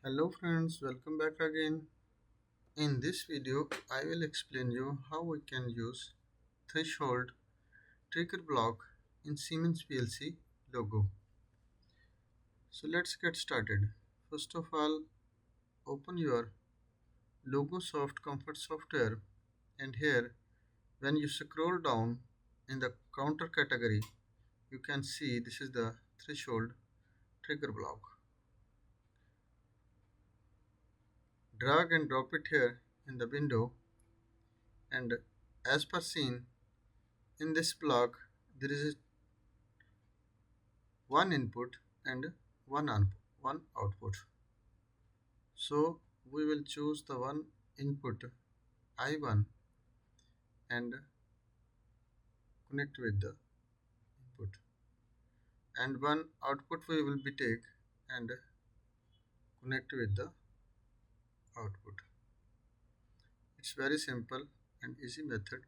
Hello friends, welcome back again. In this video, I will explain you how we can use threshold trigger block in Siemens PLC logo. So let's get started. First of all, open your logo soft comfort software, and here when you scroll down in the counter category, you can see this is the threshold trigger block. Drag and drop it here in the window, and as per seen in this block, there is one input and one output. So we will choose the one input I1 and connect with the input, and one output we will be take and connect with the output. It's very simple and easy method,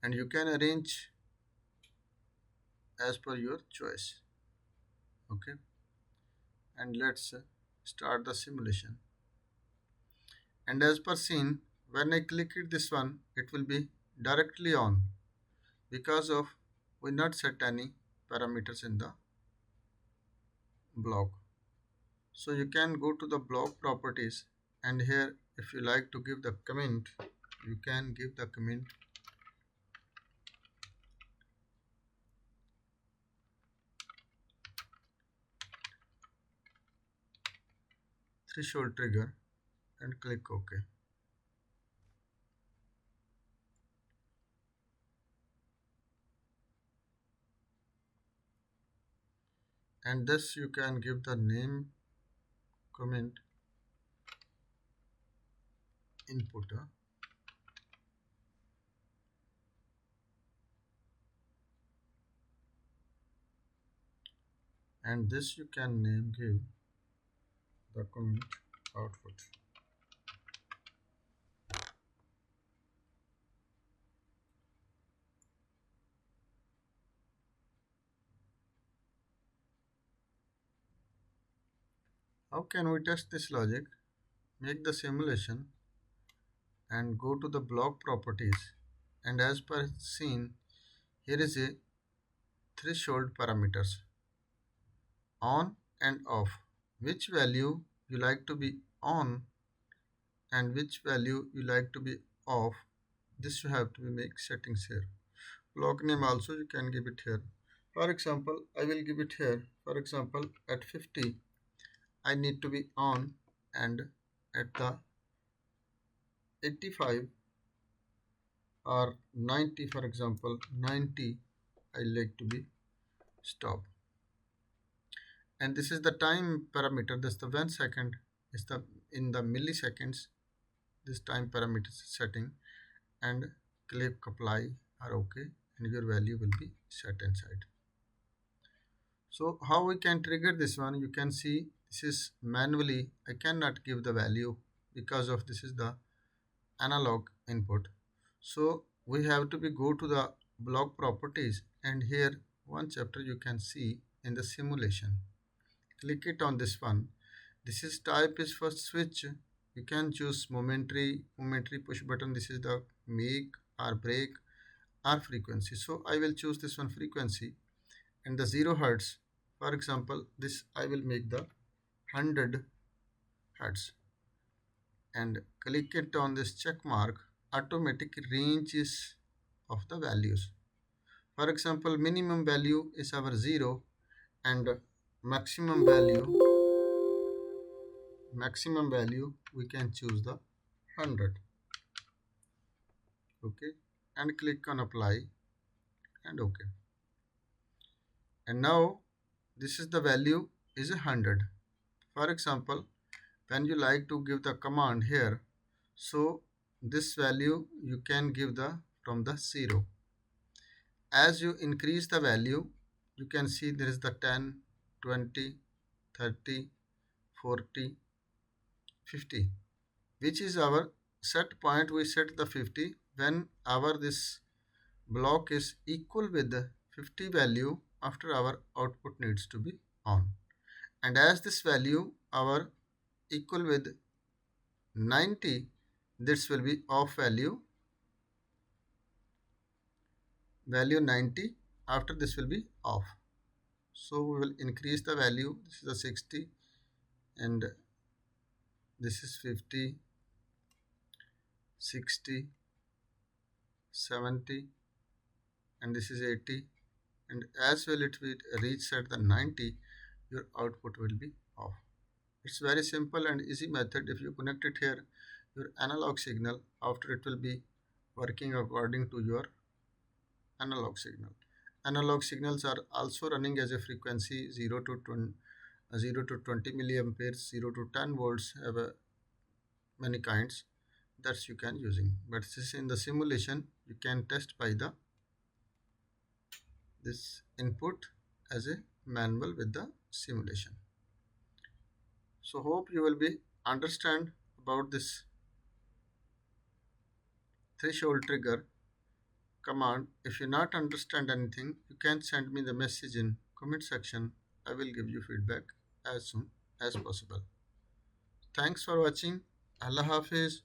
and you can arrange as per your choice. Okay, and let's start the simulation. And as per seen, when I click it this one, it will be directly on because of we not set any parameters in the block. So you can go to the block properties, and here if you like to give the comment, you can give the comment threshold trigger and click OK. And thus you can give the name comment inputter, and this you can name give the comment output. How can we test this logic? Make the simulation and go to the block properties, and as per seen, here is a threshold parameters on and off. Which value you like to be on and which value you like to be off, this you have to make settings here. Block name also you can give it here. For example, I will give it here. For example, at 50 I need to be on, and at the 85 or 90, for example 90, I like to be stop. And this is the time parameter. This the 1 second is the in the milliseconds. This time parameter setting, and click apply or OK, and your value will be set inside. So how we can trigger this one? You can see this is manually. I cannot give the value because of this is the analog input. So we have to be go to the block properties, and here one chapter you can see in the simulation. Click it on this one. This is type is for switch. You can choose momentary push button. This is the make or break or frequency. So I will choose this one frequency, and the 0 hertz. For example, this I will make the 100 hertz, and click it on this check mark. Automatic ranges of the values. For example, minimum value is our 0, and maximum value we can choose the 100. Okay, and click on apply and OK. And now this is the value is 100. For example, when you like to give the command here, so this value you can give the from the 0. As you increase the value, you can see there is the 10, 20, 30, 40, 50, which is our set point. We set the 50 when our this block is equal with the 50 value. after our output needs to be on. And as this value our equal with 90, this will be off value 90, after this will be off. So we will increase the value. This is a 60 and this is 50, 60, 70 and this is 80, and as well it will reach at the 90, your output will be off. It's very simple and easy method. If you connect it here, your analog signal, after it will be working according to your analog signal. Analog signals are also running as a frequency 0 to 20, 0 to 20 milliamperes, 0 to 10 volts, have a many kinds that you can using. But this in the simulation you can test by the this input as a manual with the simulation. So hope you will be understand about this threshold trigger command. If you not understand anything, you can send me the message in comment section. I will give you feedback as soon as possible. Thanks for watching. Allah Hafiz.